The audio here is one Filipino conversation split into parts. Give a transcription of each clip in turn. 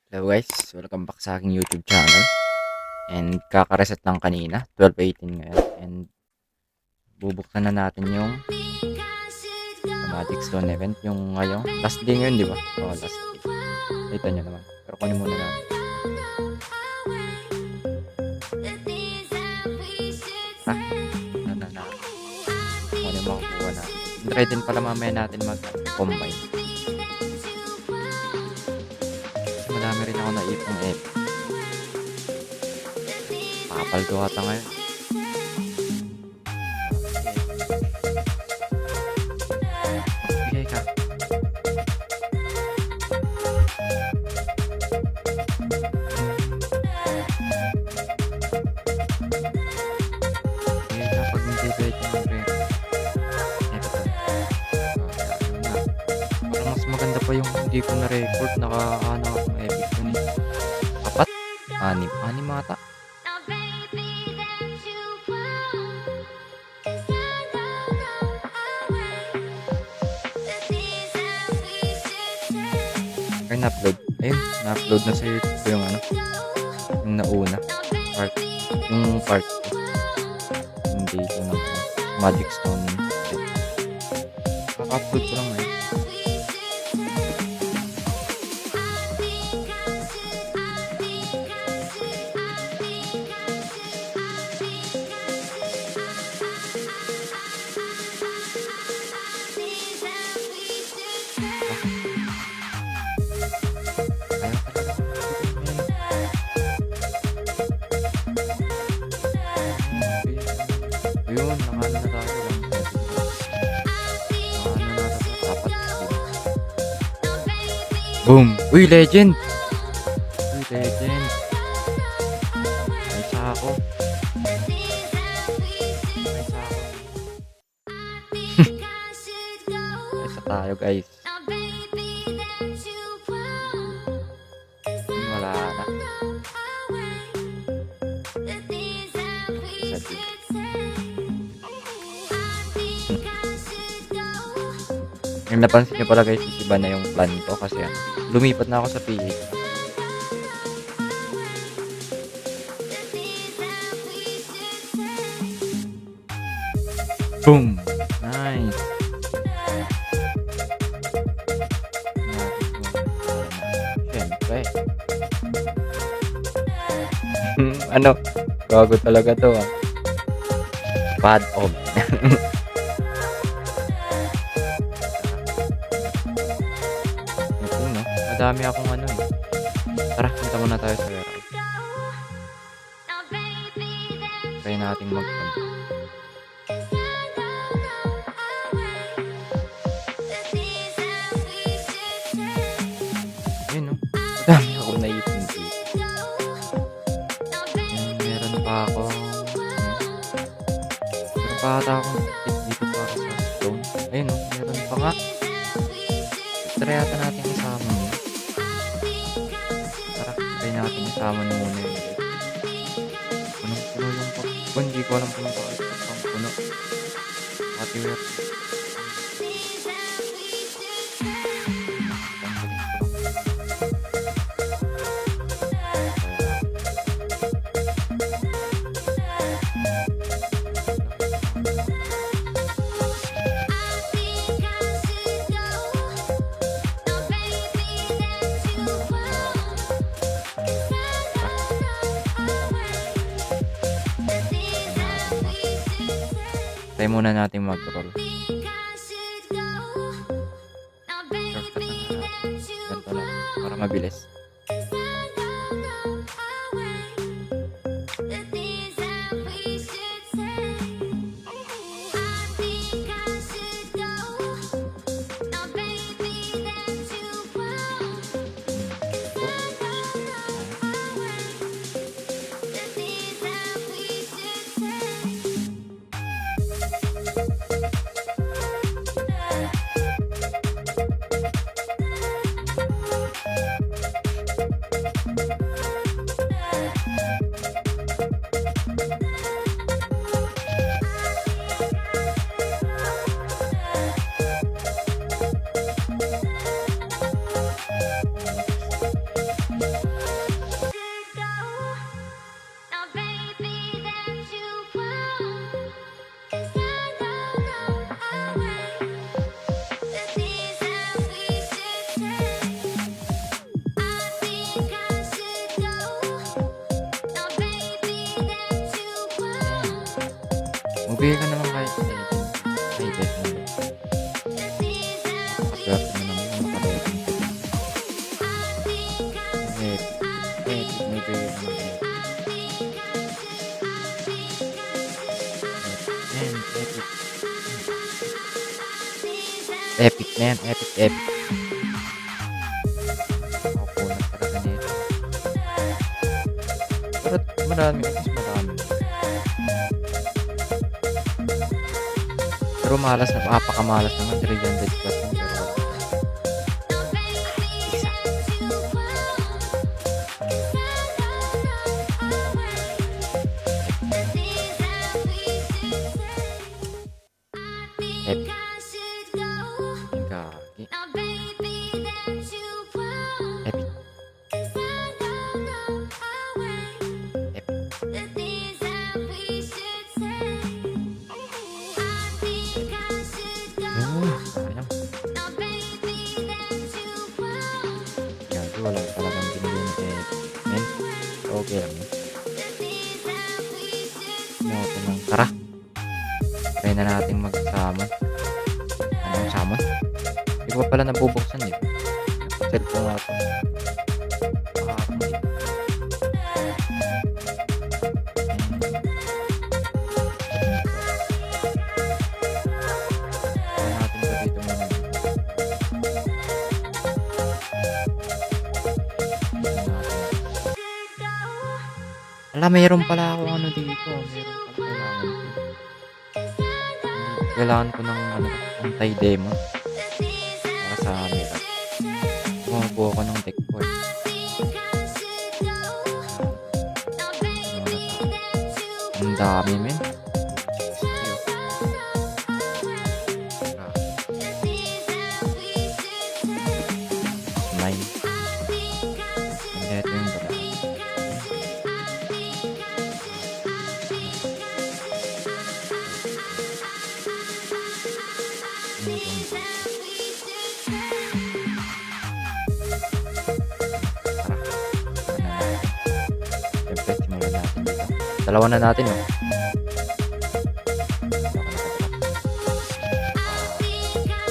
Hello guys, welcome back sa aking YouTube channel. And kaka-reset lang kanina, 12:18 ngayon. And bubuksan na natin yung Magic Stone event, yung ngayong last day ngayon, di ba? Oo, last day. Ito nyo naman. Pero kunin muna natin. Na. Kunin makukuha natin. Try din pala mamaya natin mag-combine. Madami rin ako naipong egg. Pakapaldo ata ngayon. Bigay ka. Bigay ka pag hindi pwede yung pera. Ito to. Parang mas maganda pa yung hindi ko na-record. Naka-ano akong epic ko ni. Apat? Anim. Anim ata. Ay, na-upload. Ayun, na-upload na sa YouTube ko yung ano. Yung nauna. Part. Yung part. Hindi ko ng Magic Stone. Kaka-upload ko lang ngayon. Ayun, nakano na tayo lang. Nakano na tayo. Dapat. Boom! Uy, legend! Uy, legend! May sako. May sako. May sa tayo, guys. Wala na. Yung napansin nyo pala guys, iba na yung plan ko kasi lumipat na ako sa PH. Boom! Nice! Siyempre. Ano? Gago talaga to ah. Bad of. Madami akong ano eh. Tara, punta muna tayo sa warehouse. Try nating mag-punta. Ayun no. Madami akong naipon dito. Meron pa ako. Meron pa ata akong tip dito para sa stone. Ayun no. Meron pa nga. Try ata natin isama. Natin isama nyo muna yun. Punong-puno yung pag... Hindi ko alam kung bakit pang puno. Patiwer. Try muna natin mag-roll. Shortcut na natin. Ganito lang. Para mabilis. Magbigay ka naman kahit legend. Ay, death na lang. Napakaswerte mo naman kung maka-legend ka din. Epic. Epic, may bigay ka ng epic. Epic. Epic na yan. Epic, epic. Nakakunat talaga nito. Pero marami. At least marami. Pero malas na. Napakamalas naman. 300 plus yun. Pero wala. Isa. Epic. Gagi. Epic. Epic. Sayang. Gagi, wala talagang binigay ni epic. Men, okay lang yun. Okay lang. Tara. Try na natin mag-summon. Anong summon? Hindi ko pa pala nabubuksan eh. Cellphone nga ito. Makakapit. Try natin ito dito muna. Ala, mayroon pala ako ano dito. Mayroon pala kailangan ko ng ano, anti-demon para sa amiera. Bumabuo ako ng deck ko eh. Ang dami men. Nine. And ito yung dala. Siyempre, simulan natin dito. Dalawa na natin, oh.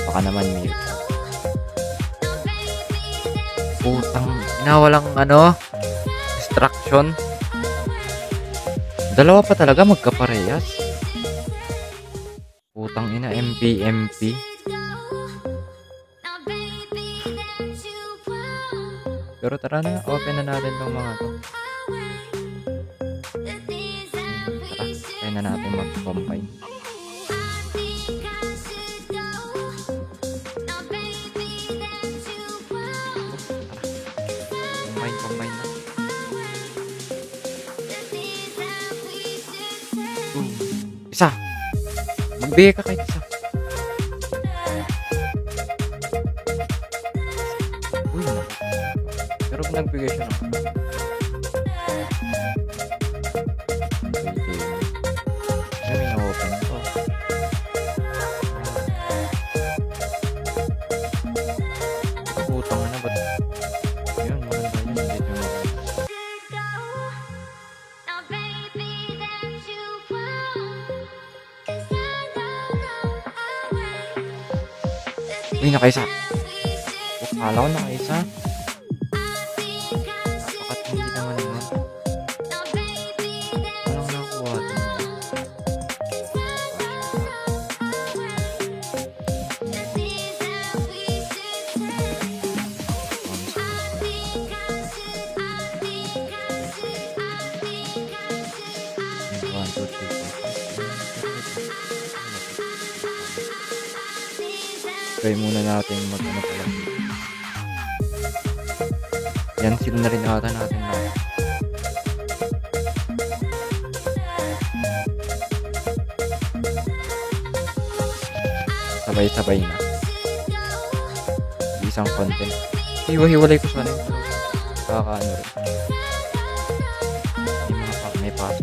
Baka naman Mir. Putang ina, walang ano, distraction. Dalawa pa talaga magkaparehas. Putang ina, MP. Pero tara na, open na natin tong mga to. Tara, try na natin mag-combine. Combine na. Isa! Magbigay ka kahit isa. Uy, naku. Pero kung nagbigay siya naman. May na-open to. Putang na, ba't? Yun, maganda yun. Dito yung maganda. Uy, nakaisa. Kala ko nakaisa. Napakatindi naman yun. Walang nakuha din. One, two, three, four. Try muna natin mag-ano pala dito. Yan, seal na rin ata natin na. Sabay-sabay na. Isang content. Hiwa-hiwalay ko sana yun. Kakaano rin. May pasok.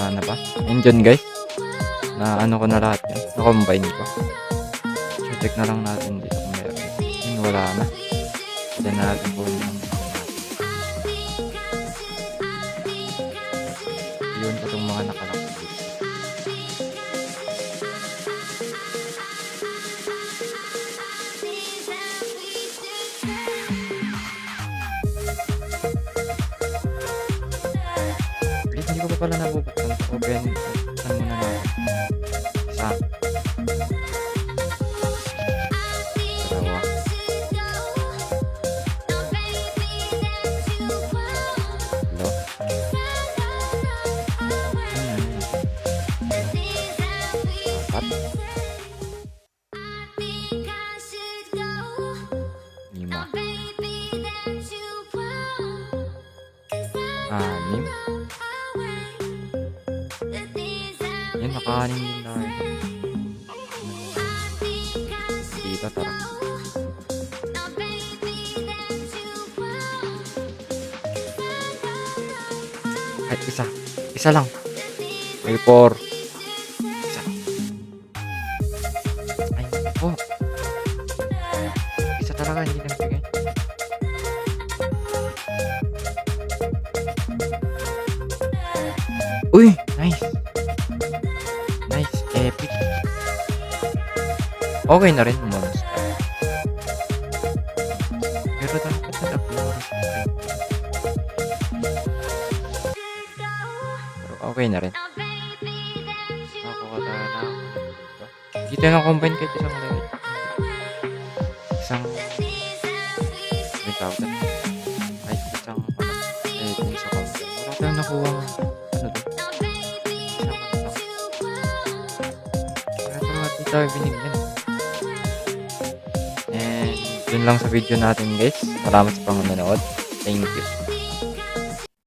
Ano ba? And yun guys, na ano ko na lahat yun. Na-combine ko. Check na lang natin dito kung meron. Yun, wala na. Pwede na natin kunin ng yun ko itong mga nakalak dito. Wait, hindi ko pa pala nabubuksan. Open. Buksan muna natin. Isa. Dalawa. Tatlo. Apat. 5. 6. Yan, naka-anim din tayo. Dito, tara. Ay, isa. Isa lang. May 4. Isa. Ay, po. Isa talaga, hindi na bigay. Uy! Nice! Nice, epic. Okay na rin, monster. Pero dapat na plus. Pero okay na rin. Nakakatala. Dito na combine kahit isang level. Isang... May tawag na. Kahit isang... Ay, kung isa combine. Wala tayong nakuha nga. Ano doon? Hindi tayo binigyan. And yun lang sa video natin guys. Salamat sa panonood. Thank you.